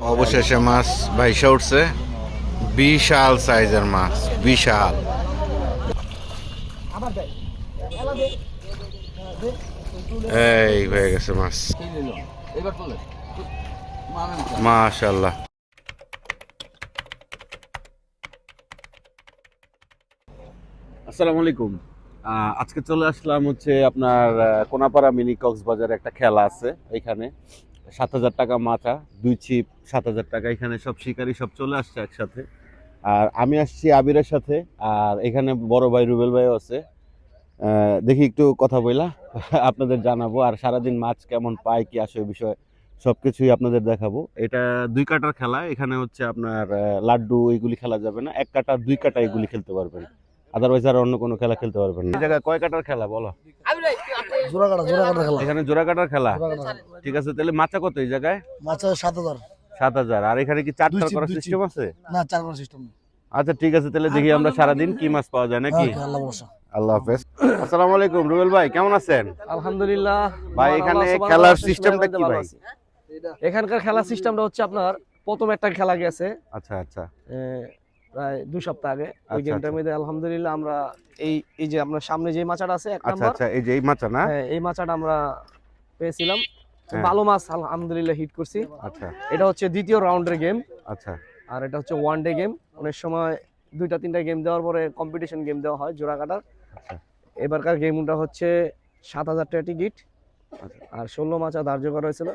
অবশেষে মাছ ভাইসা উঠছে, বিশাল সাইজের মাছ, বিশাল। এই হয়ে গেছে মাছ, মাশাআল্লাহ। আসসালামু আলাইকুম। আজকে চলে আসলাম হচ্ছে আপনার কোনাপাড়া মিনি কক্সবাজারে একটা খেলা আছে। এখানে 7,000 টাকা মাথা, 2 ছিপ, 7,000 টাকা। এখানে সব শিকারি সব চলে আসছে একসাথে। আর আমি আসছি আবিরের সাথে, আর এখানে বড় ভাই রুবেল ভাইও আছে। দেখি একটু কথা বইলা আপনাদের জানাবো, আর সারাদিন মাছ কেমন পায় কি আসে বিষয় সবকিছুই আপনাদের দেখাবো। এটা 2 কাটার খেলা। এখানে হচ্ছে আপনার লাড্ডু এগুলি খেলা যাবে না, 1 কাটা 2 কাটা এগুলি খেলতে পারবেন, আদারওয়াইজ আর অন্য কোনো খেলা খেলতে পারবেন না। এই জায়গায় কয় কাটার খেলা বলো? জোড়া কাটা খেলা। এখানে জোড়া কাটার খেলা। জোড়া কাটা খেলা। ঠিক আছে, তাহলে মাচা কত এই জায়গায়? মাছ 7,000। 7,000। আর এখানে কি 4 দুই করার চিপ। সিস্টেম আছে? না, 4 করার সিস্টেম নেই। আচ্ছা ঠিক আছে, তাহলে দেখি আমরা সারাদিন কি মাছ পাওয়া যায় নাকি। ওকে, আল্লাহ ভরসা। আল্লাহ হাফেজ। আসসালামু আলাইকুম রুবেল ভাই, কেমন আছেন? আলহামদুলিল্লাহ ভাই এখানে খেলার সিস্টেমটা কি ভাই? এখানকার খেলার সিস্টেমটা হচ্ছে আপনার প্রথম একটা খেলা গেছে আচ্ছা আচ্ছা প্রায় 2 সপ্তাহ আগে। ওই আচ্ছা, গেমটার আচ্ছা। মধ্যে আলহামদুলিল্লাহ আমরা এই যে আপনার সামনে যে মাচাটা আছে 1 আচ্ছা নাম্বার, আচ্ছা, এই যে এই মাচা না? হ্যাঁ এই মাচাটা আমরা পেয়েছিলাম। হ্যাঁ। ভালো মাছ আলহামদুলিল্লাহ হিট করছি। আচ্ছা এটা হচ্ছে দ্বিতীয় রাউন্ডের গেম, আচ্ছা আর এটা হচ্ছে 1 ডে গেম। অনেক সময় 2টা-3টা গেম দেওয়ার পরে কম্পিটিশন গেম দেওয়া হয় জোড়া কাটার। আচ্ছা এবারকার গেমটা হচ্ছে 7,000 টাকা টিকিট আচ্ছা। আর 16 মাচা ধার্য করা হয়েছিল।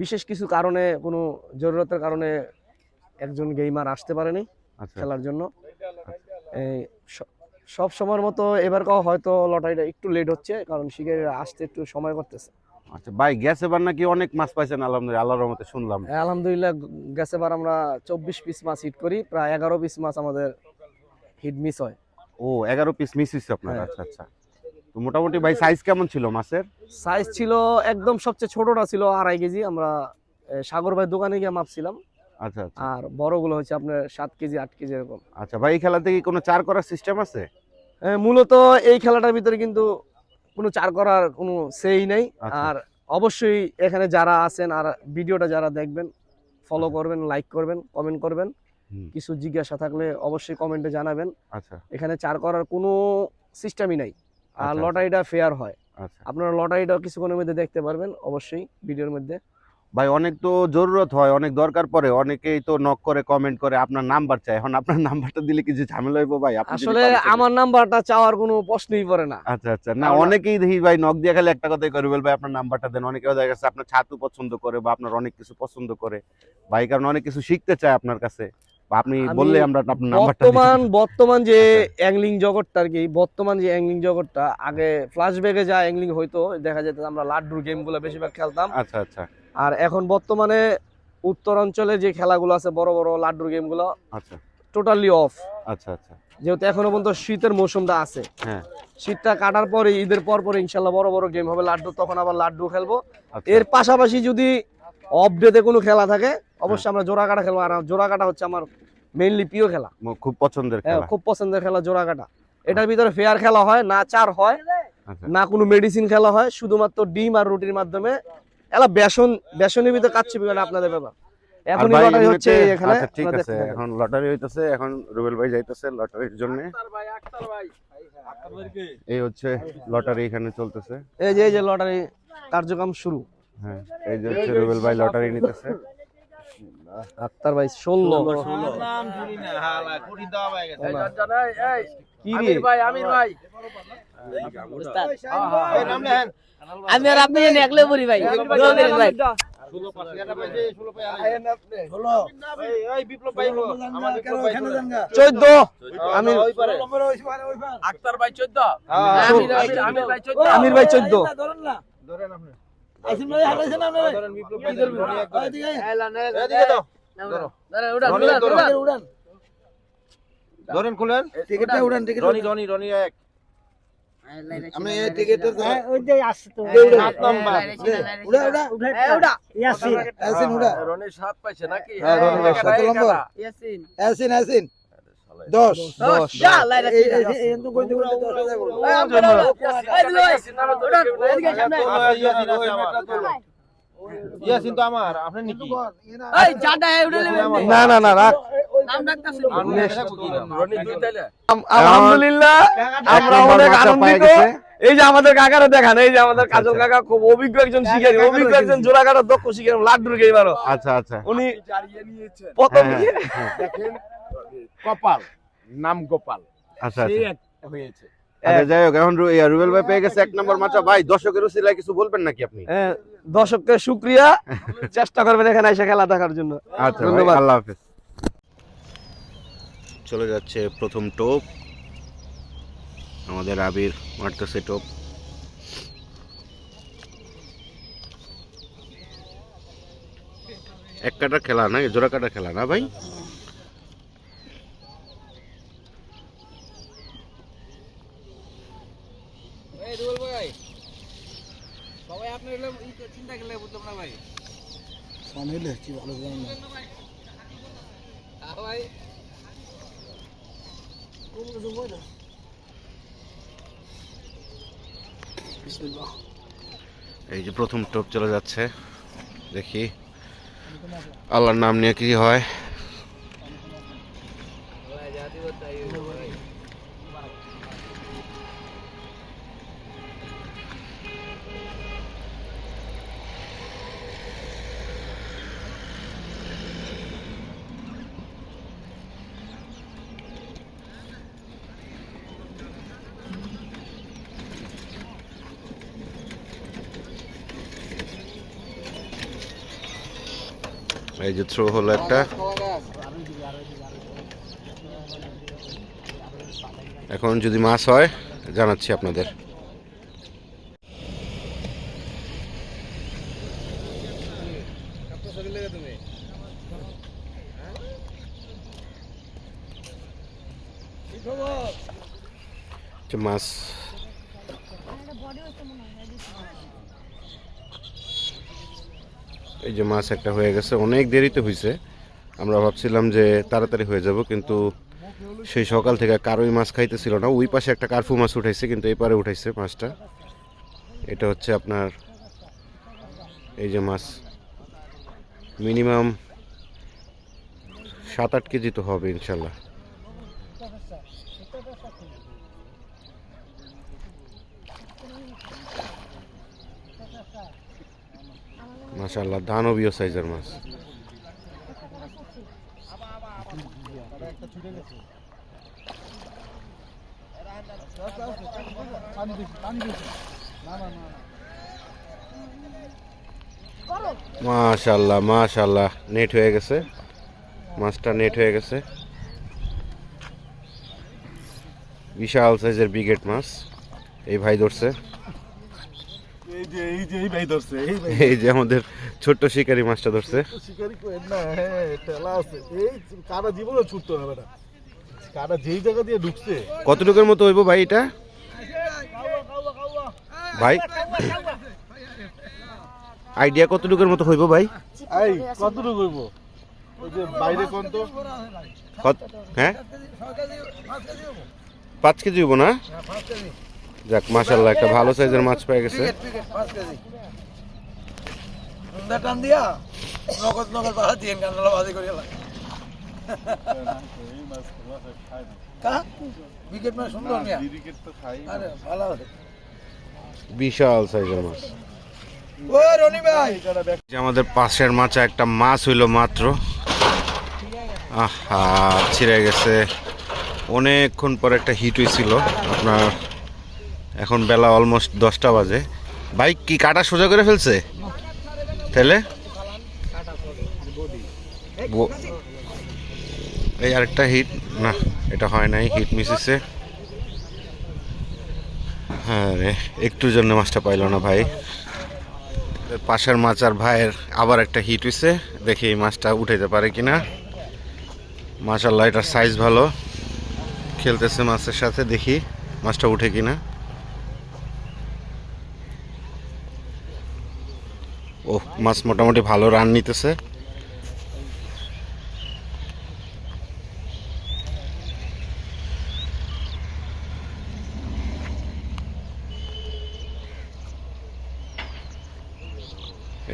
বিশেষ কিছু কারণে, কোনো জরুরতের কারণে একজন গেমার আসতে পারেনি আচ্ছা খেলার জন্য। এই সব সময়ের মতো এবারকাও হয়তো লটারিটা একটু লেট হচ্ছে, কারণ শিকারীরা আসতে একটু সময় করতেছে। আচ্ছা ভাই, গ্যাস এবার নাকি অনেক মাছ পাইছেন আলহামদুলিল্লাহ, আল্লাহর রহমতে শুনলাম। আলহামদুলিল্লাহ গেছে বার আমরা 24 পিস মাছ হিট করি, প্রায় 11 পিস মাছ আমাদের হিট মিস হয়। ও 11 পিস মিস হইছে আপনার? হ্যাঁ। আচ্ছা আচ্ছা। তো মোটামুটি ভাই সাইজ কেমন ছিল মাছের? সাইজ ছিল একদম সবচেয়ে ছোটটা ছিল 2.5 কেজি। আমরা সাগর ভাই দোকানে গিয়ে মাপছিলাম। আচ্ছা আচ্ছা আর বড়গুলো হচ্ছে আপনার 7 কেজি 8 কেজি এরকম। আচ্ছা ভাই, এই খেলাতে কি কোনো 4 করার সিস্টেম আছে? মূলত এই খেলাটার ভিতরে কিন্তু কোনো চার করার কোনো সেই নেই। আচ্ছা। আর অবশ্যই এখানে যারা আছেন আর ভিডিওটা যারা দেখবেন, ফলো করবেন, লাইক করবেন, কমেন্ট করবেন। হুম। কিছু জিজ্ঞাসা থাকলে অবশ্যই কমেন্টে জানাবেন। আচ্ছা এখানে চার করার কোনো সিস্টেমই নাই। আর আচ্ছা, লটারিটা ফেয়ার হয়। আচ্ছা আপনারা লটারিটাও কিছুক্ষণের মধ্যে দেখতে পারবেন অবশ্যই ভিডিওর মধ্যে। ভাই, অনেক তো জরুরত হয়, অনেক দরকার পড়ে, অনেকেই তো নক করে কমেন্ট করে আপনার নাম্বার চায়। এখন আপনার নাম্বারটা দিলে কিছু ঝামেলা হইব ভাই? আপনি যদি আসলে পারেন তাহলে। আমার নাম্বারটা চাওয়ার কোনো প্রশ্নই পড়ে না। আচ্ছা আচ্ছা, না কারণ- অনেকেই দেখি ভাই নক দিয়ে খালি একটা কথাই করে, ভাই আপনার নাম্বারটা দেন। অনেকেও দেখা গেছে আপনার ছাতু পছন্দ করে বা আপনার অনেক কিছু পছন্দ করে ভাই, কারণ অনেক কিছু শিখতে চায় আপনার কাছে, বা আপনি আমি বললে আমরা আপনার নাম্বারটা দিই। বর্তমান যে আচ্ছা। অ্যাংলিং জগৎটা আর কি, বর্তমান যে অ্যাংলিং জগৎটা, আগে ফ্ল্যাশব্যাকে যা অ্যাংলিং হইতো দেখা যেত, আমরা লাড্ডুর গেমগুলো বেশিরভাগ খেলতাম। আচ্ছা আচ্ছা আর এখন বর্তমানে উত্তর অঞ্চলে যে খেলাগুলো আছে, বড় বড় লাড্ডুর গেমগুলো আচ্ছা টোটালি অফ। আচ্ছা আচ্ছা যেহেতু এখনো পর্যন্ত শীতের মৌসুমটা আছে, হ্যাঁ শীতটা কাটার পরে ঈদের পর ইনশাল্লাহ বড় বড় গেম হবে লাড্ডু, তখন আবার লাড্ডু খেলবো। আচ্ছা। এর পাশাপাশি যদি অফ ডেতে কোনো খেলা থাকে অবশ্যই আমরা জোড়া কাটা খেলবো। আর জোড়া কাটা হচ্ছে আমার মেইনলি প্রিয় খেলা, খুব পছন্দের খেলা। খুব পছন্দের খেলা জোড়া কাটা। এটার ভিতরে ফেয়ার খেলা হয় না, চার হয় আচ্ছা না, কোনো মেডিসিন খেলা হয়, শুধুমাত্র ডিম আর রুটির মাধ্যমে। এলা বেসনের ভিতরে কাচ্ছি বিমান আপনাদের ব্যাপার। আর এখন ভাই লটারি হচ্ছে এমনিতে- এখানে। আচ্ছা ঠিক আপনারা আছে, দেখতে থাকেন। এখন লটারি হইতেছে, এখন রুবেল ভাই যাইতেছে লটারির জন্য। এই হচ্ছে লটারি এখানে চলতেছে। এই যে লটারি কার্যক্রম শুরু। হ্যাঁ, এই যে হচ্ছে রুবেল ভাই লটারি নিতেছে। আক্তার ভাই 16। কি রে আমি আর আপনি জানি একলে পড়ি ভাই ভাই 14। আমি আক্তার ভাই 14 আমির ভাই 14। ধরেন খুলেন টিকিটটা উড়ান, টিকিট রনি রনি রনি এক আমি এই টিকিটের ওই যে আসছে তো সাত নাম্বার উড়া উড়া ইয়াসিন ইয়াসিন উড়া। রনি 7 পাইছে নাকি? হ্যাঁ, রনি ভাই 7 নম্বর। ইয়াসিন ইয়াসিন 10 যা লাইলা এই এত কই দিব 10,000 করব। ইয়াসিন তো আমার, আপনি নাকি? এই জাডা উড়ে নেবেন না না না রাখ। নাম ডাকতাছেন আমি থাকবো কি নাম? রনি দুই তাইলে? আলহামদুলিল্লাহ আমরা এক নম্বর অনেক মাছা পায়ে আনন্দিত। গেছে। এই যে আমাদের কাকারা দেখান, এই যে আমাদের কাজল কাকা খুব অভিজ্ঞ একজন শিকারী, অভিজ্ঞ একজন জোড়া কাটার দক্ষ শিকারী, লাড্ডুর গেইবারও আচ্ছা আচ্ছা উনি প্রথম হ্যাঁ, দেখেন কপাল, নাম গোপাল, আচ্ছা সেই আচ্ছা এক হয়েছে। আচ্ছা, যাই হোক এখন রুবেল ভাই পেয়ে গেছে 1 নম্বর মাছা। ভাই দর্শকের উসিলায় কিছু বলবেন নাকি আপনি? দর্শককে শুকরিয়া, চেষ্টা করবেন এখানে এসে খেলা দেখার জন্য। আচ্ছা ভাই, ধন্যবাদ। আল্লাহ হাফেজ। চলে যাচ্ছে প্রথম টোপ, আমাদের আবির মারতেছে টোপ। এক কাটার খেলা না, জোড়া কাটার খেলা না ভাই? এই রুবেল ভাই সবাই আপনি হলো চিন্তা করলে বুঝলাম না ভাই সামনে কি ভালো জানো না ভাই এই যে প্রথম টোপ চলে যাচ্ছে, দেখি আল্লাহর নাম নিয়ে কি হয়। এই যে থ্রো হলো একটা, এখন যদি মাছ হয় জানাচ্ছি আপনাদের। মাছ এই যে মাছ একটা হয়ে গেছে, অনেক দেরিতে হয়েছে। আমরা ভাবছিলাম যে তাড়াতাড়ি হয়ে যাব, কিন্তু সেই সকাল থেকে কারোই মাছ খাইতেছিল না। ওই পাশে একটা কার্ফু মাছ উঠাইছে, কিন্তু এই পারে উঠাইছে মাছটা। এটা হচ্ছে আপনার এই যে মাছ, মিনিমাম 7-8 কেজি তো হবে ইনশাল্লাহ। মাশাআল্লাহ, দানবীয় সাইজের মাছ। মাশাআল্লাহ মাশাআল্লাহ, নেট হয়ে গেছে, মাছটা নেট হয়ে গেছে। বিশাল সাইজের ব্রিগেড মাছ এই ভাই ধরছে। এই যে আমাদের ছোট্ট শিকারি মাছটা ধরছে। শিকারি করেন না, হ্যাঁ ঠেলা আছে। এই কারা জীবনে ছুটতে হবে না, কারা যেই জায়গা দিয়ে ঢুকছে। কতটুকুর মতো হইব ভাই এটা? ভাই আইডিয়া কতটুকুর মতো হইব ভাই? এই কতটুকু হইব? ওই যে বাইরে কোন তো হ্যাঁ 5 কেজি হইব না? যাক মাশাআল্লাহ, একটা ভালো সাইজের মাছ পেয়ে গেছে। টান দিয়া নগদ নগদ বাড়া দিয়ে গান্ডলা বাজি করে গেল উইকেট মানে সুন্দর মিয়া আরে ভালো আছে বিশাল সাইজের মাছ। ও রনি ভাই যে আমাদের পাশের মাচা একটা মাছ হইলো মাত্র, আহা ছিঁড়ে গেছে। অনেকক্ষণ পর একটা হিট হয়েছিল আপনার, এখন বেলা অলমোস্ট 10টা বাজে। ভাই কি কাটা সোজা করে ফেলছে তাহলে? এই আরেকটা হিট, না এটা হয় নাই, হিট মিসেছে। হ্যাঁ রে, একটুর জন্য মাছটা পাইল না ভাই। পাশের মাছ আর ভাইয়ের আবার একটা হিট হয়েছে, দেখি এই মাছটা উঠাইতে পারে কিনা। মাশাআল্লাহ, এটার সাইজ ভালো, খেলতেছে মাছের সাথে, দেখি মাছটা উঠে কিনা। ও মাছ মোটামুটি ভালো রান নিতেছে।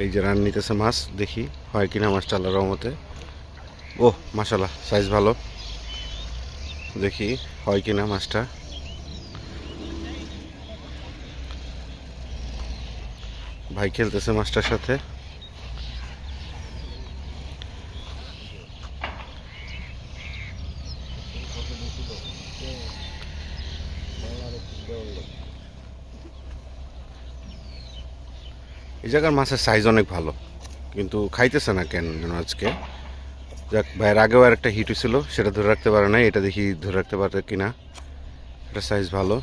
এই যে রান নিতেছে মাছ, দেখি হয় কিনা মাছটা আল্লাহর রহমতে। ও মাশাআল্লাহ, সাইজ ভালো, দেখি হয় কিনা মাছটা। ভাই খেলতেছে মাছটার সাথে। এই জায়গার মাছের সাইজ অনেক ভালো, কিন্তু খাইতেছে না কেন যেন আজকে। যাক, ভাইয়ের আগেও আর একটা হিট হয়েছিল, সেটা ধরে রাখতে পারে নাই, এটা দেখি ধরে রাখতে পারে কিনা। এটা সাইজ ভালো।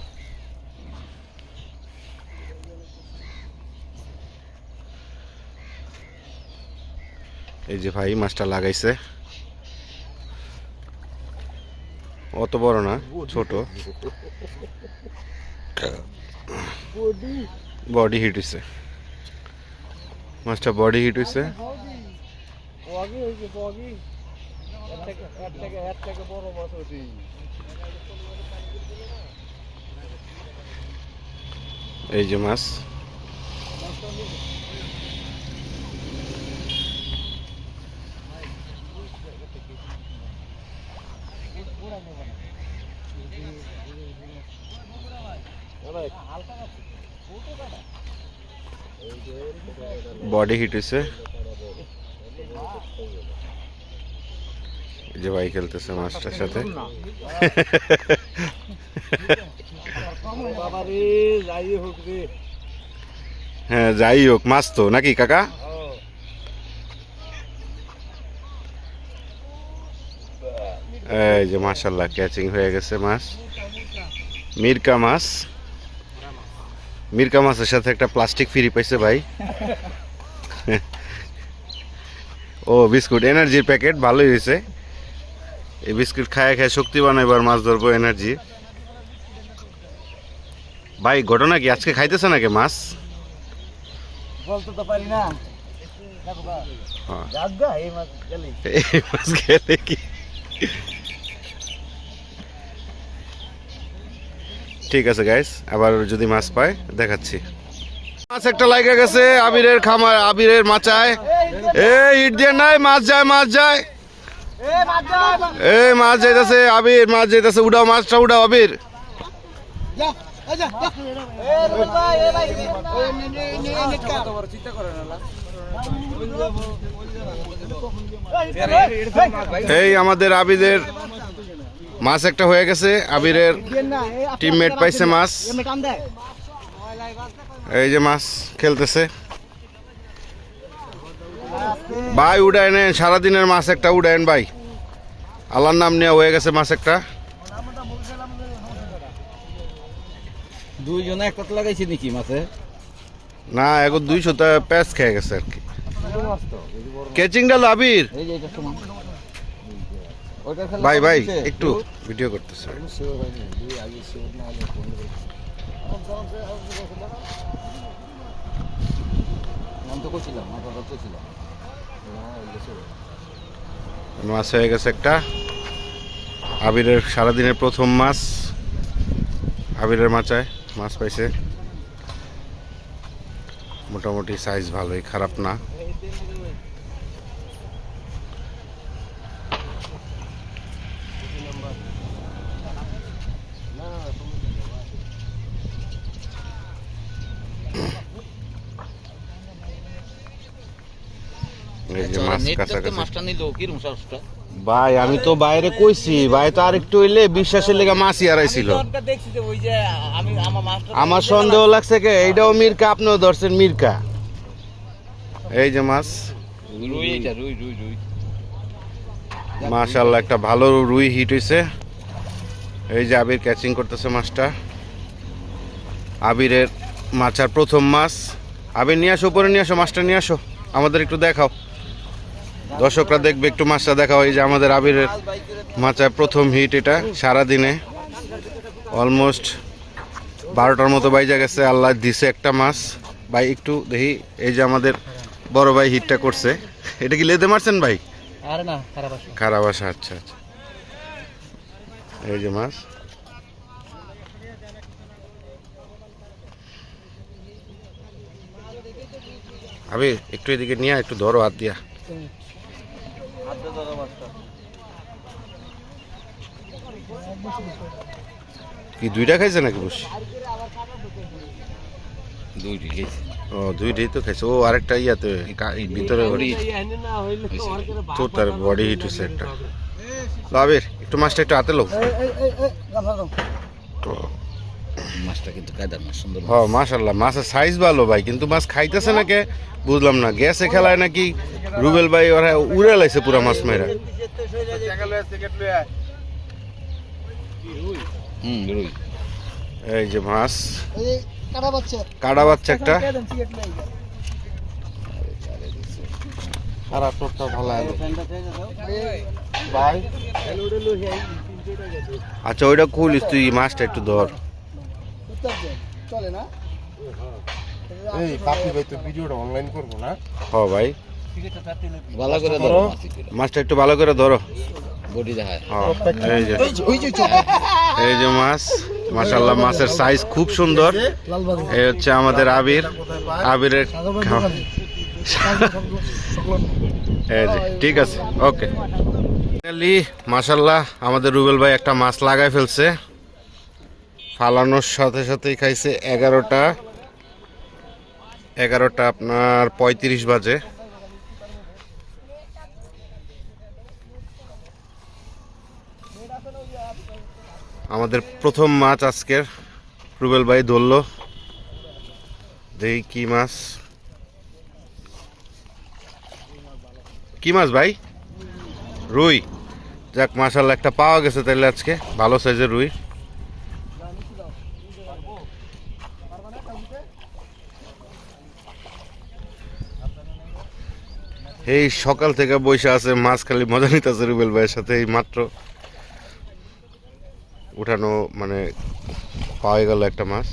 এই যে ভাই মাছটা লাগাইছে, অত বড় না, ছোট। বডি হিট হয়েছে মাছটা, বডি হিট হয়েছে। এই যে মাছ, বডি হিট হয়েছে। এই যে ভাই খেলতেছে মাছটার সাথে। হ্যাঁ যাই হোক, মাছ তো নাকি কাকা? এই যে মাশাআল্লাহ ক্যাচিং হয়ে গেছে মাছ, মিরকা মাছ। মিরকা মাছের সাথে একটা প্লাস্টিক ফ্রি পাইছে ভাই। ও বিস্কুট, এনার্জির প্যাকেট, ভালোই হয়েছে। এই বিস্কুট খায় খায় শক্তি বানাইবার মাছ ধরবো, এনার্জি। ভাই ঘটনা কি, আজকে খাইতেছে নাকি মাছ? বলতে তো পারি না। এই মাছ খেলে কি? ঠিক আছে গাইস, আবার যদি মাছ পায় দেখাচ্ছি। মাছ একটা লাগা গেছে আবিরের খামার, আবিরের মাচায়। এই হিট দিয়ে নাই, মাছ যায়, মাছ যায়। এই মাছ যাইতেছে, আবির মাছ যাইতেছে। উড়াও মাছটা, উড়াও আবির। এই আমাদের আবিরের মাছ একটা হয়ে গেছে, আবিরের টিমমেট পাইছে মাছ। এই যে মাছ খেলতেছে ভাই, উড়ায় নেন সারাদিনের মাছ একটা, উড়ায়েন ভাই, আল্লাহর নাম নিয়ে হয়ে গেছে মাছ একটা। দুইজনে একটা লাগাইছে নাকি মাছে? না, এখন 200টা প্যাচ খেয়ে গেছে আর কি। ক্যাচিং ডাল আবির। এই যে এটা সমান। ওইটা খেলা ভাই ভাই করতেছে? একটু ভিডিও করতেছে। আমি তো কইছিলাম, আমার কথা কইছিলাম। মাছ হয়ে গেছে একটা, আবিরের সারাদিনের প্রথম মাছ। আবিরের মাচায় মাছ পাইছে, মোটামুটি সাইজ ভালোই, খারাপ না। এই যে মাছ কাছাকাছি। মাছটা নিল কিরম সাহসটা? ভাই আমি তো বাইরে কইছি, ভাই তো আরেকটু হইলে বিশ্বাসের লেগে মাছই হারাইছিল। দেখছি যে ওই যে আমি আমার মাছটা আমার সন্দেহ লাগছে কে, এইটাও মিরকা, আপনিও ধরছেন মিরকা। এই যে মাছ, রুই, এটা রুই রুই রুই। মাশাআল্লাহ একটা ভালো রুই হিট হইছে। এই যে আবির ক্যাচিং করতেছে মাছটা, আবিরের মাছার প্রথম মাছ। আবির নিয়ে আসো, উপরে নিয়ে আসো, মাছটা নিয়ে আসো, আমাদের একটু দেখাও, দর্শকরা দেখবে, একটু মাছটা দেখাও। এই যে আমাদের আবিরের মাচায় প্রথম হিট, এটা সারাদিনে অলমোস্ট 12টার মতো বাইজা গেছে। আল্লাহ দিছে একটা মাছ। ভাই একটু দেখি, এই যে আমাদের বড় ভাই হিটটা করছে, এটা কি লেদে মারছেন ভাই? আরে না, খারাপ আসে। খারাপ আসা, আচ্ছা আচ্ছা। এই যে মাছ, আমি একটু এদিকে নিয়ে একটু ধরো হাত দিয়া। কি দুইটা খাইছে নাকি বসি? ও দুইটাই তো খাইছে। ও আরেকটা ইয়াতে ভিতরে তো তার বডি হিট হচ্ছে একটা। আবির একটু মাছটা একটু হাতে লো। মাছটা কিন্তু কায়দার মাছ, সুন্দর হ মাশাল্লাহ, মাছের সাইজ ভালো ভাই, কিন্তু মাছ খাইতেছে না কে বুঝলাম না। গ্যাসে খেলায় নাকি রুবেল ভাই ওরা উড়ে লাইছে পুরা মাছ মেরা। রুই। এই যে মাছ, কাটা বাচ্চা একটা। খারাপ টোপটা ভালো আছে ভাই। আচ্ছা ওইটা খুলিস তুই, মাছটা একটু ধর। এই পাপি ভাই তো ভিডিওটা অনলাইন করবো না? হ ভাই, ভালো করে ধরো মাছটা একটু ভালো করে ধরো। বডি দেখায়। হ্যাঁ, এই যে মাছ, মাশাআল্লাহ মাছের সাইজ খুব সুন্দর। এই হচ্ছে আমাদের আবির, আবিরের এই যে ঠিক আছে, ওকে। মাশাআল্লাহ আমাদের রুবেল ভাই একটা মাছ লাগাই ফেলছে, ফালানোর সাথে সাথেই খাইছে। 11টা আপনার 35 বাজে। আমাদের প্রথম মাছ আজকের রুবেল ভাই ধরলো। দেখি কি মাছ, কি মাছ ভাই? রুই। যাক মাশাআল্লাহ একটা পাওয়া গেছে তাইলে আজকে, ভালো সাইজের রুই। এই সকাল থেকে বসে আছে মাছ খালি মজা নিতেছে রুবেল ভাইয়ের সাথে। এই মাত্র উঠানো মানে পাওয়া গেল একটা মাছ।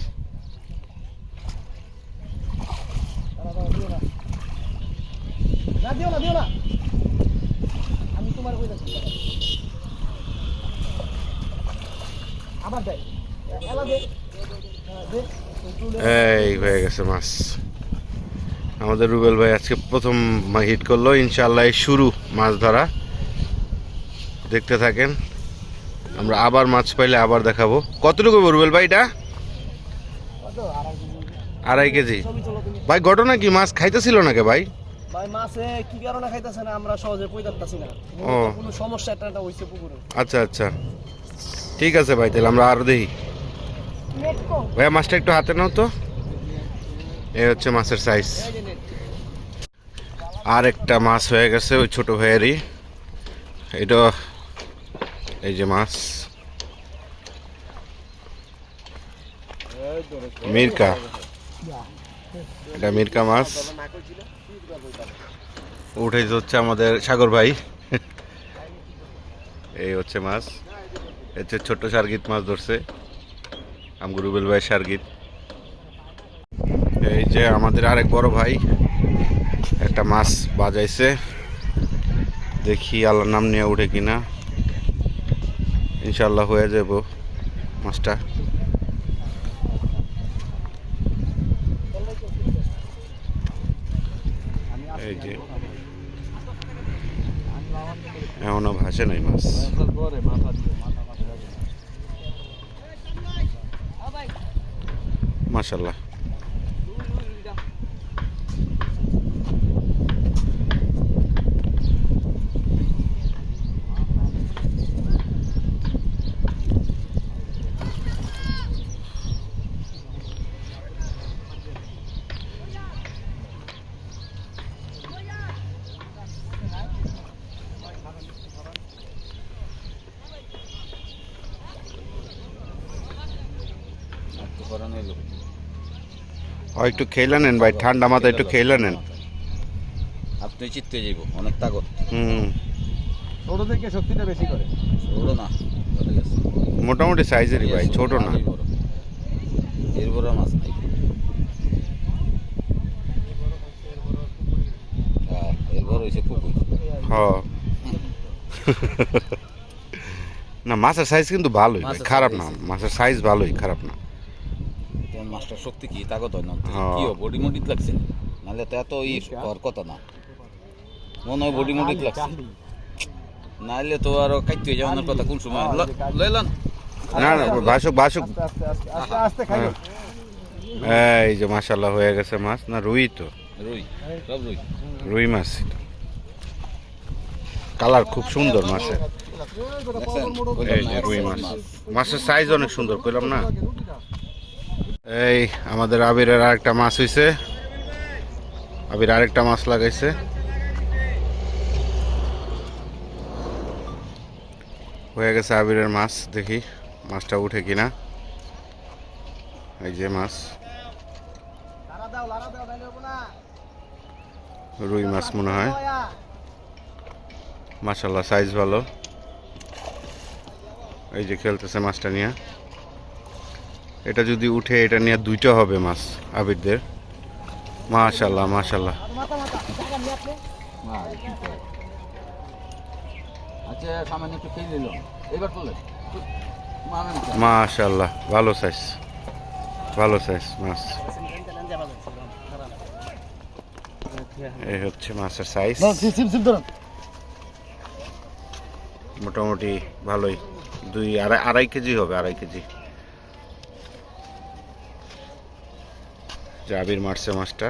এই হয়ে গেছে মাছ। আমাদের রুবেল ভাই আজকে প্রথম হিট করলো। ইনশাআল্লাহ এই শুরু মাছ ধরা, দেখতে থাকেন। আমরা আবার মাছ পাইলে আবার দেখাবো। কতটুকু রুবেল ভাই এটা? 2.5 কেজি। ভাই ঘটনা কি, মাছ খাইতেছিল না কে ভাই? ভাই মাছে কি কারণে খাইতেছে না আমরা সহজে কই পারতাছি না, ও কোনো সমস্যা একটা হইছে পুকুরে। আচ্ছা আচ্ছা ঠিক আছে ভাই, তাহলে আমরা আরো দেখি। ভাইয়া মাছটা একটু হাতে নাও তো। এই হচ্ছে মাছের সাইজ। আর একটা মাছ হয়ে গেছে ওই ছোট ভাইয়েরই। এটা এই যে মাছ মিরকা, এটা মিরকা মাছ উঠেছে হচ্ছে আমাদের সাগর ভাই। এই হচ্ছে মাছ, হচ্ছে ছোট সার্গিত মাছ ধরছে আমগো রুবেল ভাই সার্গিত। এই যে আমাদের আরেক বড় ভাই একটা মাছ বাজাইছে, দেখি আল্লাহর নাম নিয়ে উঠে কিনা। ইনশাল্লাহ হয়ে যাব মাছটা। এই যে এখনো ভাসে নাই মাছ। মাশাল্লাহ একটু খেলে নেন ভাই, ঠান্ডা মাথায় একটু খেলে নেন। আপনি চিত্তে যাইব অনেক তাগত। ছোট থেকে শক্তিটা বেশি করে। ছোট না, চলে গেছে মোটামুটি সাইজেরই ভাই, ছোট না। এর বড় মাছ নাই। এর বড় হইছে পুকুর। হ্যাঁ না মাছের সাইজ কিন্তু ভালোই ভাই, খারাপ না। মাছের সাইজ ভালোই, খারাপ না। মাছটার শক্তি কি তাগত হয় না? হ্যাঁ। কি বডি মডিত লাগছে নাহলে তো এত হওয়ার কথা না, মনে হয় বডি মোডিক লাগছে, নাহলে তো আরো কাইতে যাওয়ার কথা কোন সময় লইলাম। না না বাসুক বাসুক। আস্তে আস্তে খাই। এই যে মাশাল্লাহ হয়ে গেছে মাছ, না রুই তো, রুই সব রুই। রুই মাছ। কালার খুব সুন্দর মাছের, এই যে রুই মাছ, মাছের সাইজ অনেক সুন্দর কইলাম না। এই আমাদের আবিরের আরেকটা মাছ হইছে, আবির আরেকটা মাছ লাগাইছে। হয়ে গেছে আবিরের মাছ, দেখি মাছটা উঠে কিনা। এই যে মাছ, রুই মাছ মনে হয়, মাশাল্লাহ সাইজ ভালো। এই যে খেলতেছে মাছটা নিয়ে, এটা যদি উঠে এটা নিয়ে দুইটা হবে মাছ আবিরদের। মাশাল্লাহ মাশাল্লাহ। আচ্ছা সামান্য একটু খেয়ে নিল, এবার তোলে মাশাল্লাহ ভালো সাইজ, ভালো সাইজ মাছ। এই হচ্ছে মাছের সাইজ, মোটামুটি ভালোই, আড়াই কেজি হবে, 2.5 কেজি। আবির মারছে মাছটা।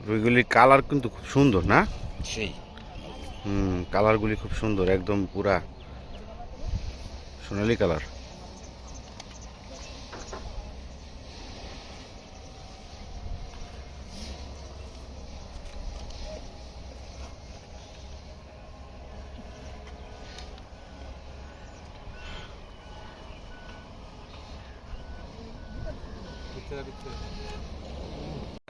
রুইগুলির কালার কিন্তু খুব সুন্দর না? সেই কালারগুলি খুব সুন্দর, একদম পুরা সোনালি কালার।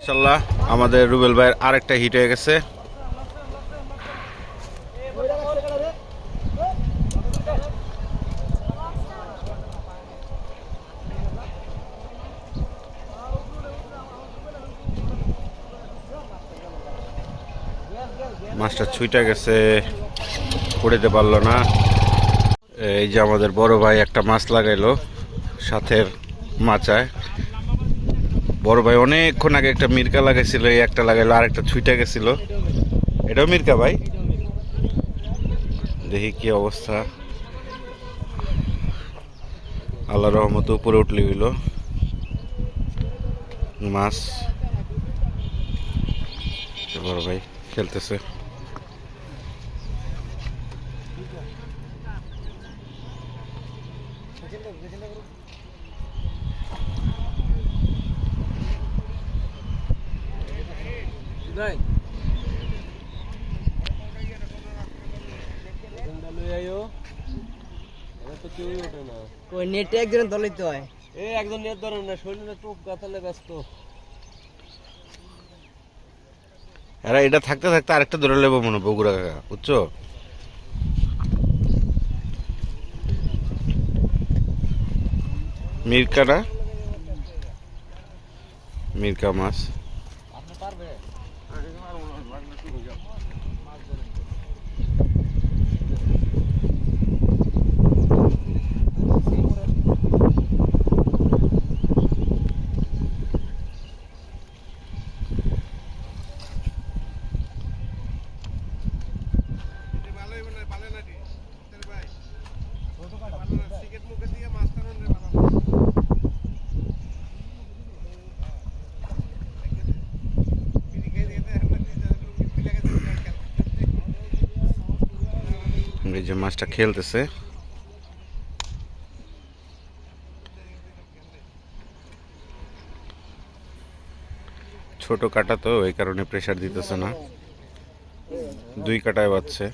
মাশাআল্লাহ আমাদের রুবেল ভাইয়ের আরেকটা হিট হয়ে গেছে। মাছটা ছুইটা গেছে, পড়িতে পারলো না। এই যে আমাদের বড় ভাই একটা মাছ লাগাইলো সাথের মাচায়। বড় ভাই অনেকক্ষণ আগে একটা মির্কা লাগাইছিল, এই একটা লাগাইলো, আর একটা ছুইটা গেছিল। এটাও মির্কা ভাই, দেখি কি অবস্থা। আল্লাহ রহমতে উপরে উঠলে গেল মাছ। বড় ভাই খেলতেছে। নেটে একজনের দলিত হয়, একজন নেট ধরেন না, শরীরে টোপ গাতালে ব্যস্ত। এরা এটা থাকতে থাকতে আরেকটা ধরে নেবো মনে বগুড়া কাকা, বুঝছো? মির্কা না, মির্কা মাছ। এই যে মাছটা খেলতেছে। ছোট কাটা তো এই কারণে প্রেসার দিতেছে না, 2 কাটায় বাজছে।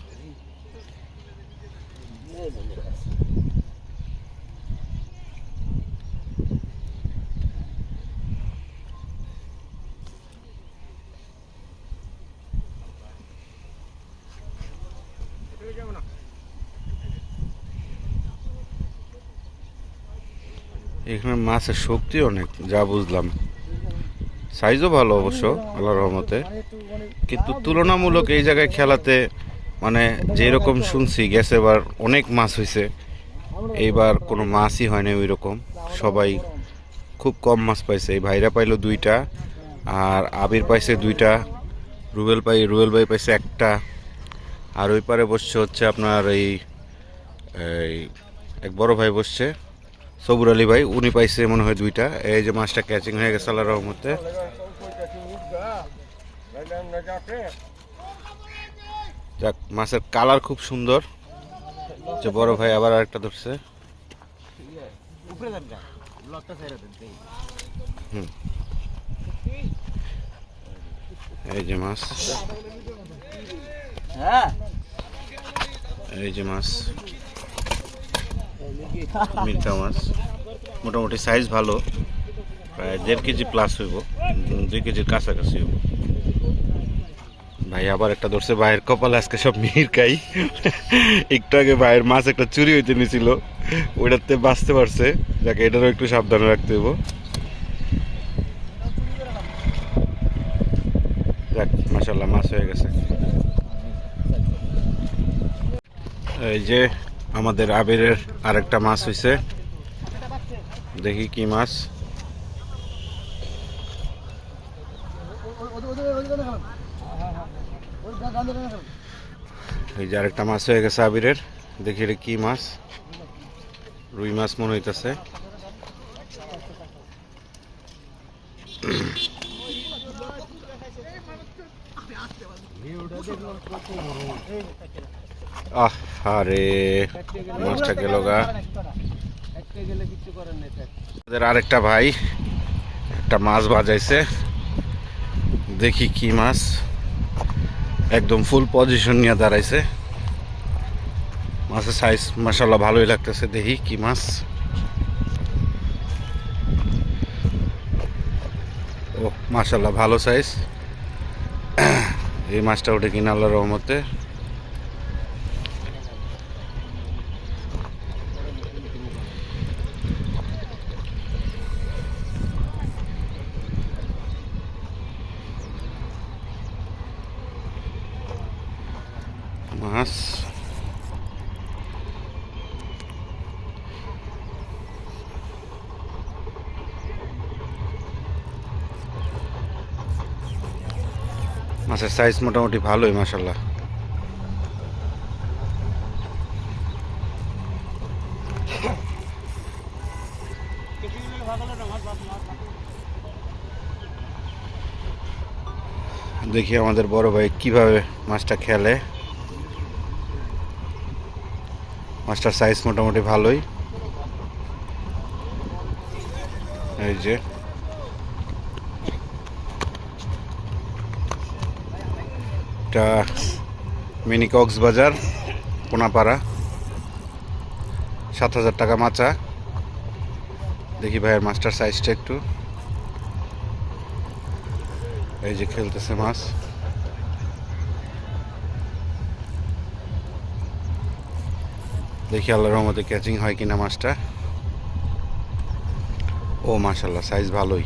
এখানে মাছের শক্তি অনেক, যা বুঝলাম। সাইজও ভালো অবশ্য আল্লাহর রহমতে, কিন্তু তুলনামূলক এই জায়গায় খেলাতে মানে যেরকম শুনছি গেছে এবার অনেক মাছ হয়েছে, এইবার কোনো মাছই হয় না ওই রকম। সবাই খুব কম মাছ পাইছে। এই ভাইরা পাইলো 2টা, আর আবির পাইছে 2টা, রুবেল ভাই পাইছে 1টা, আর ওই পারে বসছে হচ্ছে আপনার এই এক বড় ভাই বসছে সবুর আলী ভাই, উনি পাইছে মনে হয় 2টা। এই যে মাছটা ক্যাচিং হয়ে গেছে আল্লাহর রহমতে। যাক, মাছের কালার খুব সুন্দর। যে বড় ভাই আবার আরেকটা ধরছে। এই যে মাছ, এই যে মাছ মির্কা মাছ, মোটামুটি সাইজ ভালো, প্রায় 1.5 কেজি প্লাস হইব, 2 কেজির কাছাকাছি হইব। ভাই আবার একটা ধরছে। ভাইয়ের কপালে আজকে সব মির্কাই। একটু আগে ভাইয়ের মাছ একটা চুরি হইতে নিছিল, ওইটাতে বাঁচতে পারছে। যাকে এটারও একটু সাবধানে রাখতে হইব। যাক, মাশাআল্লাহ মাছ হয়ে গেছে। এই যে আমাদের আবিরের আরেকটা মাছ হইছে, দেখি কি মাছ। এই যে আরেকটা মাছ হয়ে গেছে আবিরের, দেখি এটা কি মাছ। রুই মাছ মনে হইতেছে। আরে মাছটা গেল গা। আরেকটা ভাই একটা মাছ বাজাইছে, দেখি কি মাছ। একদম ফুল পজিশন নিয়ে দাঁড়াইছে। মাছের সাইজ মাশাআল্লাহ ভালোই লাগতেছে। দেখি কি মাছ। ও মাশাআল্লাহ ভালো সাইজ। এই মাছটা ওঠে কিনা আল্লাহর রহমতে। মাছ মাছের সাইজ মোটামুটি ভালোই মাশাআল্লাহ। দেখি আমাদের বড় ভাই কিভাবে মাছটা খেলে। মাছটার সাইজ মোটামুটি ভালোই। এই যে এটা মিনি কক্সবাজার কোনাপাড়া, 7,000 টাকা মাচা। দেখি ভাইয়ের মাছটার সাইজটা একটু। এই যে খেলতেছে মাছ। দেখি আল্লাহর রহমতে ক্যাচিং হয় কিনা মাছটা। ও মাশাআল্লাহ সাইজ ভালোই।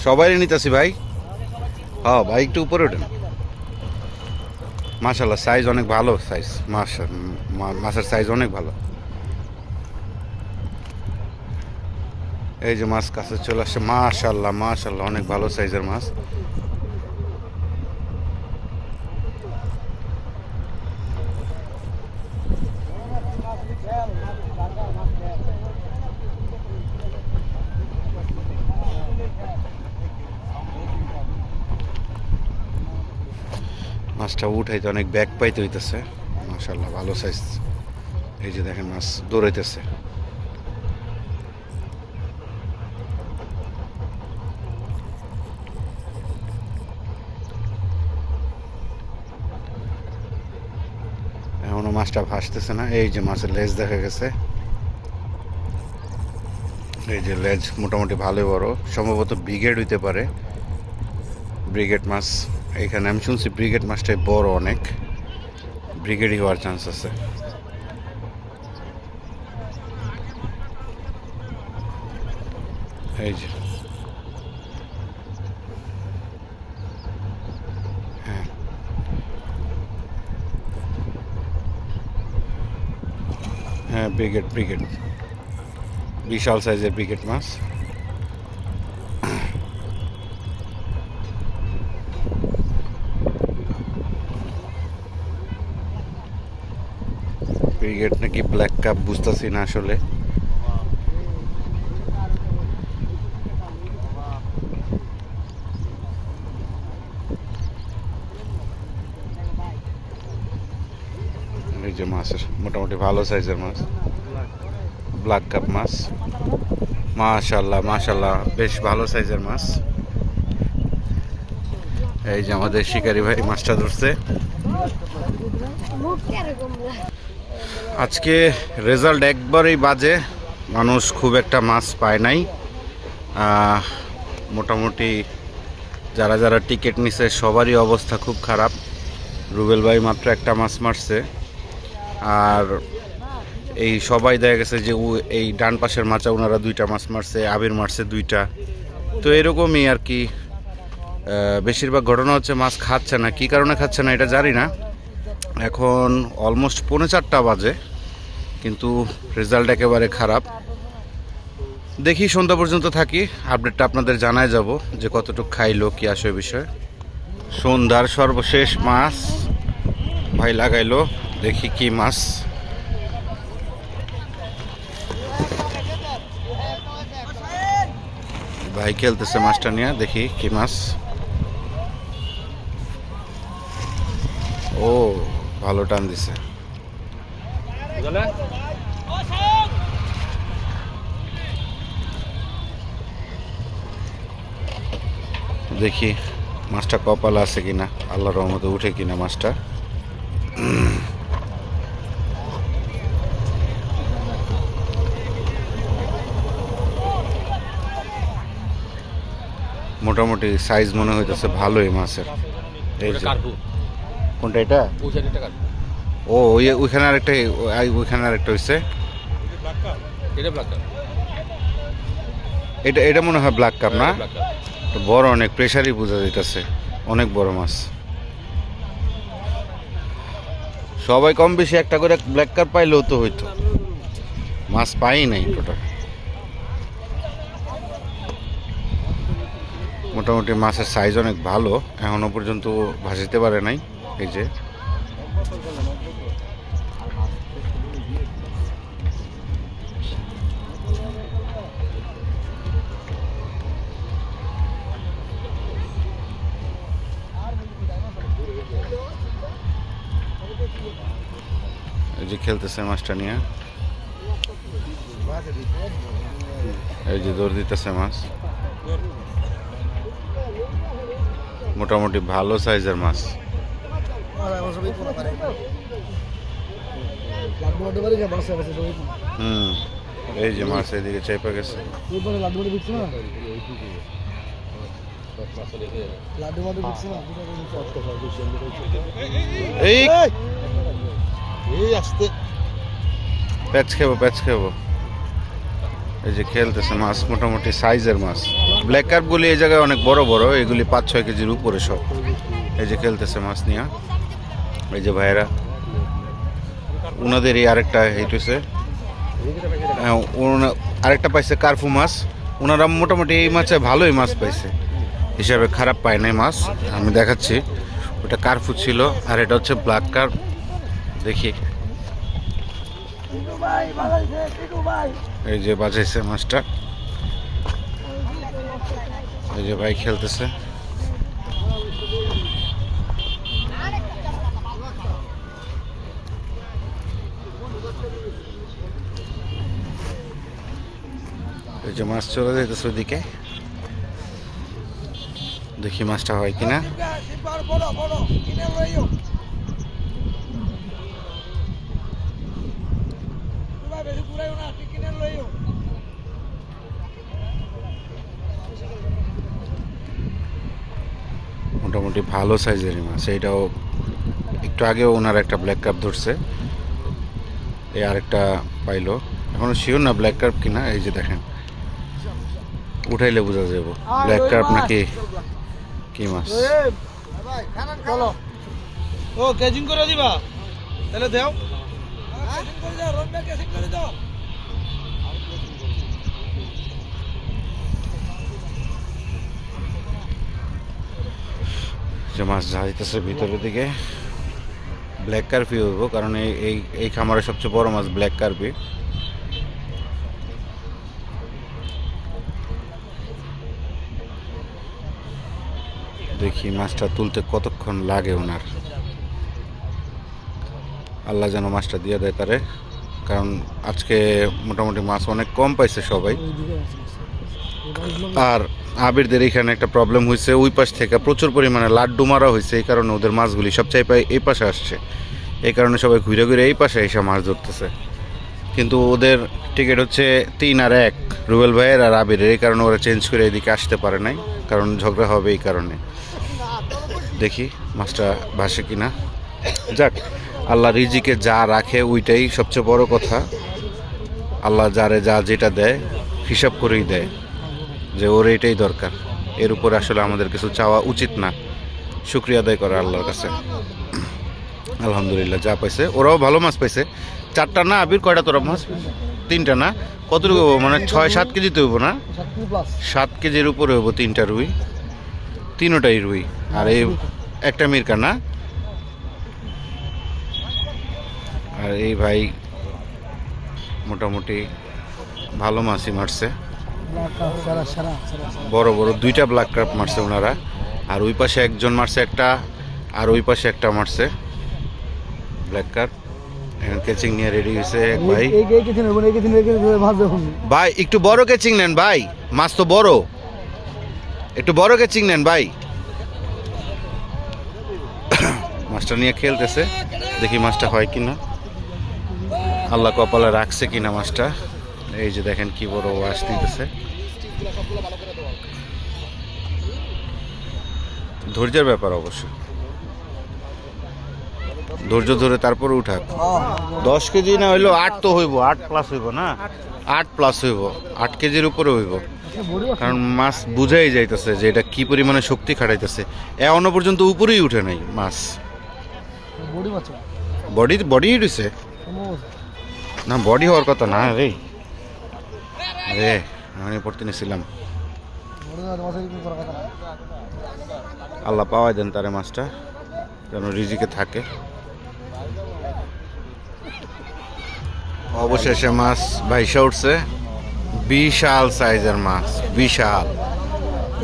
সবাই নিতেছি ভাই। হ্যাঁ ভাই একটু উপরে ওঠেন। মাশাআল্লাহ সাইজ অনেক ভালো সাইজ। মাছের সাইজ অনেক ভালো। এই যে মাছ কাছে চলে আসছে। মাশাআল্লাহ মাশাআল্লাহ অনেক ভালো সাইজের মাছ। মাছটা উঠাইতে অনেক ব্যাক পাইতে হইতেছে। মাশাআল্লাহ ভালো সাইজ। এই যে দেখেন মাছ দৌড়াইতেছে। এখনো মাছটা ভাসতেছে না। এই যে মাছের লেজ দেখা গেছে। এই যে লেজ মোটামুটি ভালোই বড়, সম্ভবত ব্রিগেড হইতে পারে। ব্রিগেড মাছ এখানে আমি শুনছি ব্রিগেড মাছটাই বড় অনেক, ব্রিগেডই হওয়ার চান্স আছে। এই যে হ্যাঁ হ্যাঁ ব্রিগেড ব্রিগেড বিশাল সাইজের ব্রিগেড মাছ। ব্রিগেড নাকি ব্ল্যাক কাপ বুঝতেছি না আসলে। এই যে মাছের মোটামুটি ভালো সাইজের মাছ, ব্ল্যাক কাপ মাছ। মাশাআল্লাহ মাশাআল্লাহ, বেশ ভালো সাইজের মাছ। এই যে আমাদের শিকারি ভাই মাছটা ধরছে। আজকে রেজাল্ট একবারেই বাজে, মানুষ খুব একটা মাছ পায় নাই। মোটামুটি যারা যারা টিকিট নিছে সবারই অবস্থা খুব খারাপ। রুবেল ভাই মাত্র একটা মাছ মারছে, আর এই সবাই দেখা গেছে যে এই ডান পাশের মাচা ওনারা 2টা মাছ মারছে, আবির মারছে 2টা। তো এরকমই আর কি। বেশিরভাগ ঘটনা হচ্ছে মাছ খাচ্ছে না, কী কারণে খাচ্ছে না এটা জানি না। এখন অলমোস্ট 3:45 বাজে, কিন্তু রেজাল্ট একেবারে খারাপ। দেখি সন্ধ্যা পর্যন্ত থাকি, আপডেটটা আপনাদের জানায় যাব যে কতটুকু খাইলো কি আসে বিষয়। সন্ধ্যার সর্বশেষ মাছ ভাই লাগাইলো, দেখি কি মাছ। ভাই খেলতেছে মাছটা নিয়ে, দেখি কি মাছ। ও ভালো টান দিছে। দেখি মাছটা কপাল আছে কিনা, আল্লাহর রহমতে উঠে কিনা মাছটা। মোটামুটি সাইজ মনে হইতেছে ভালোই মাছের। এই যে কোনটা এটা? ও ওইখানে আরেকটা, ওইখানে আরেকটা হইছে। এটা এটা মনে হয় ব্ল্যাক কাপ না? বড় অনেক, প্রেশারই বোঝা যাইতেছে, অনেক বড় মাছ। সবাই কম বেশি একটা করে ব্ল্যাক কাপ পাইলেও তো হইতো, মাছ পাই নাই টোটাল। মোটামুটি মাছের সাইজ অনেক ভালো, এখনো পর্যন্ত ভাসিতে পারে নাই। এই যে এই যে খেলতেছে মাছটা নিয়ে, এই যে দৌড় দিতেছে মাছ। মোটামুটি ভালো সাইজের মাছ। এই যে মাছ এদিকে চেপে গেছে। এই আসতে প্যাচ খেবো প্যাচ খেবো। এই যে খেলতেছে মাছ, মোটামুটি সাইজের মাছ। ব্ল্যাক কার্পগুলি এই জায়গায় অনেক বড় বড়, এগুলি 5-6 কেজির উপরে সব। এই যে খেলতেছে মাছ নিয়ে। এই যে ভাইয়েরা ওনাদেরই আরেকটা হেঁটেছে, আরেকটা পাইছে কার্ফু মাছ। ওনারা মোটামুটি এই মাছে ভালোই মাছ পাইছে, হিসাবে খারাপ পায় নাই মাছ। আমি দেখাচ্ছি, ওটা কার্ফু ছিল আর এটা হচ্ছে ব্ল্যাক কার্প। দেখি এই যে বাজাইছে মাছটা। এই যে ভাই খেলতেছে। এই যে মাছ চলে যাইতেছে ওদিকে, দেখি মাছটা হয় কিনা। মোটামুটি ভালো সাইজেরই মাছ। এইটাও একটু আগেও ওনার একটা ব্ল্যাক কাপ ধরছে, এই আরেকটা পাইলো। এখনো শিওর না ব্ল্যাক কাপ কিনা। এই যে দেখেন উঠাইলে বোঝা যাবো ব্ল্যাক কার্প নাকি কি মাছ। চলো ও কেজিং করে দিবা তাহলে দেও যে মাছ যাইতেছে ভিতরের দিকে ব্ল্যাক কার্পি হইব, কারণ এই খামারের সবচেয়ে বড় মাছ ব্ল্যাক কার্পি। দেখি মাছটা তুলতে কতক্ষণ লাগে ওনার, আল্লাহ যেন মাছটা দিয়ে দেয় তারে, কারণ আজকে মোটামুটি মাছ অনেক কম পাইছে সবাই। আর আবিরদের এখানে একটা প্রবলেম হয়েছে, ওই পাশ থেকে প্রচুর পরিমাণে লাড্ডু মারা হয়েছে, এই কারণে ওদের মাছগুলি সবচেয়ে এই পাশে আসছে, এই কারণে সবাই ঘুরে ঘুরে এই পাশে এসে মাছ ধরতেছে। কিন্তু ওদের টিকিট হচ্ছে 3 আর 1, রুবেল ভাইয়ের আর আবিরের, এই কারণে ওরা চেঞ্জ করে এদিকে আসতে পারে নাই, কারণ ঝগড়া হবে এই কারণে। দেখি মাছটা ভাসে কিনা। যাক, আল্লাহ রিজিকে যা রাখে ওইটাই সবচেয়ে বড় কথা। আল্লাহ যারে যা যেটা দেয় হিসাব করেই দেয়, যে ওর এইটাই দরকার, এর উপরে আসলে আমাদের কিছু চাওয়া উচিত না, শুকরিয়া আদায় করা আল্লাহর কাছে। আলহামদুলিল্লাহ যা পাইছে, ওরাও ভালো মাছ পাইছে। 4টা না আবির, কয়টা তোরা মাছ? 3টা না? কতটুকু হবো, মানে 6-7 কেজিতে হইব না? 7 কেজির উপরে হইব 3টা রুই, 3টাই রুই, আর এই একটা মিরকা না। আর এই ভাই মোটামুটি ভালো মাছই মারছে, বড় বড় 2টা ব্ল্যাক কার্প মারছে ওনারা। আর ওই পাশে একজন মারছে একটা, আর ওই পাশে একটা মারছে ব্ল্যাক কার্প। এখন কেচিং নিয়ে রেডি হয়েছে এক ভাই। ভাই একটু বড় কেচিং নেন ভাই, মাছ তো বড়, একটু বড় কেচিং নেন ভাই। মাছটা নিয়ে খেলতেছে, দেখি মাছটা হয় কিনা, আল্লাহ কপালে রাখছে কিনা মাছটা। এই যে দেখেন কি বড় ওয়াশ দিতেছে। ধৈর্যের ব্যাপার অবশ্য, ধৈর্য ধরে তারপরে উঠাক। 10 কেজি না হইলো 8 তো হইব, 8 প্লাস হইব না, 8 প্লাস হইব, 8 কেজির উপরে হইব, কারণ মাছ বুঝাই যাইতেছে যে এটা কি পরিমাণে শক্তি খাটাইতেছে। এখনো পর্যন্ত উপরেই উঠে নাই মাছ, বডি উঠেছে না, বডি হওয়ার কথা না রে, রে আমি পড়তে নিয়েছিলাম। আল্লাহ পাওয়াই দেন তারে মাছটা, যেন রিজিকে থাকে। অবশেষে মাছ ভাইসা উঠছে, বিশাল সাইজের মাছ, বিশাল,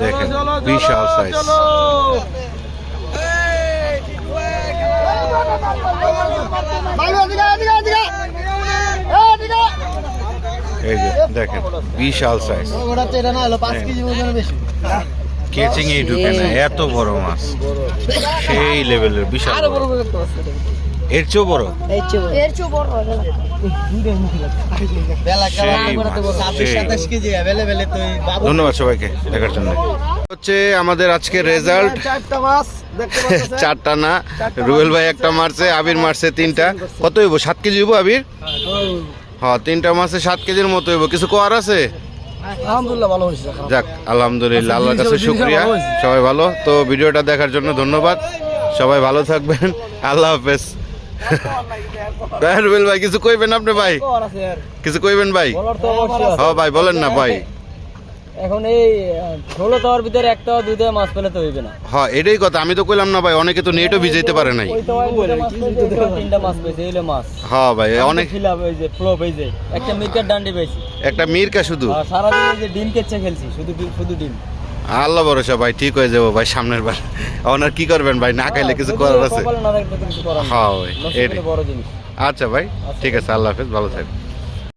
দেখেন বিশাল সাইজ। এই যে দেখেন বিশাল সাইজ, কেচিং এই ঢুকে না, এত বড় মাছ, সেই লেভেলের বিশাল বড়। এর চেয়েও বড়, ধন্যবাদ সবাইকে দেখার জন্য। হচ্ছে আমাদের আজকে রেজাল্ট, 4টা না, রুবেল ভাই একটা মারছে, আবির মারছে 3টা। কত হইব? 7 কেজি হইব আবির? হ্যাঁ, 3টা মাছে 7 কেজির মতো হইব। কিছু কোয়ার আছে? আলহামদুলিল্লাহ ভালো হয়েছে। যাক আলহামদুলিল্লাহ, আল্লাহর কাছে শুকরিয়া। সবাই ভালো, তো ভিডিওটা দেখার জন্য ধন্যবাদ, সবাই ভালো থাকবেন, আল্লাহ হাফেজ। রুবেল ভাই কিছু কইবেন আপনি? ভাই কিছু কইবেন ভাই? হ্যাঁ ভাই বলেন না ভাই। এখন এই 16 টাওয়ার ভিতরে একটা 2টা মাছ পেলে তো হইবে না। হ্যাঁ এটাই কথা, আমি তো কইলাম না ভাই, অনেকে তো নেটও ভিজাইতে পারে নাই। ওই তো 3টা মাছ পেয়েছে, এইলো মাছ। হ্যাঁ ভাই অনেক খিলাপ হইছে, ফ্লপ হইছে, একটা মিরকার ডান্ডি পেয়েছি, একটা মিরকা শুধু। আর সারা দিন যে ডিম কেচে খেলছি, শুধু ডিম। আল্লাহ ভরসা ভাই, ঠিক হয়ে যাবো ভাই সামনের বার। ওনার কি করবেন ভাই, না খাইলে কিছু করার আছে? কপালে না থাকলে তো কিছু করার নেই। হ্যাঁ ভাই নষ্ট এটাই। করে বড় জিনিস। আচ্ছা ভাই ঠিক আছে, আল্লাহ হাফেজ, ভালো থাকবেন।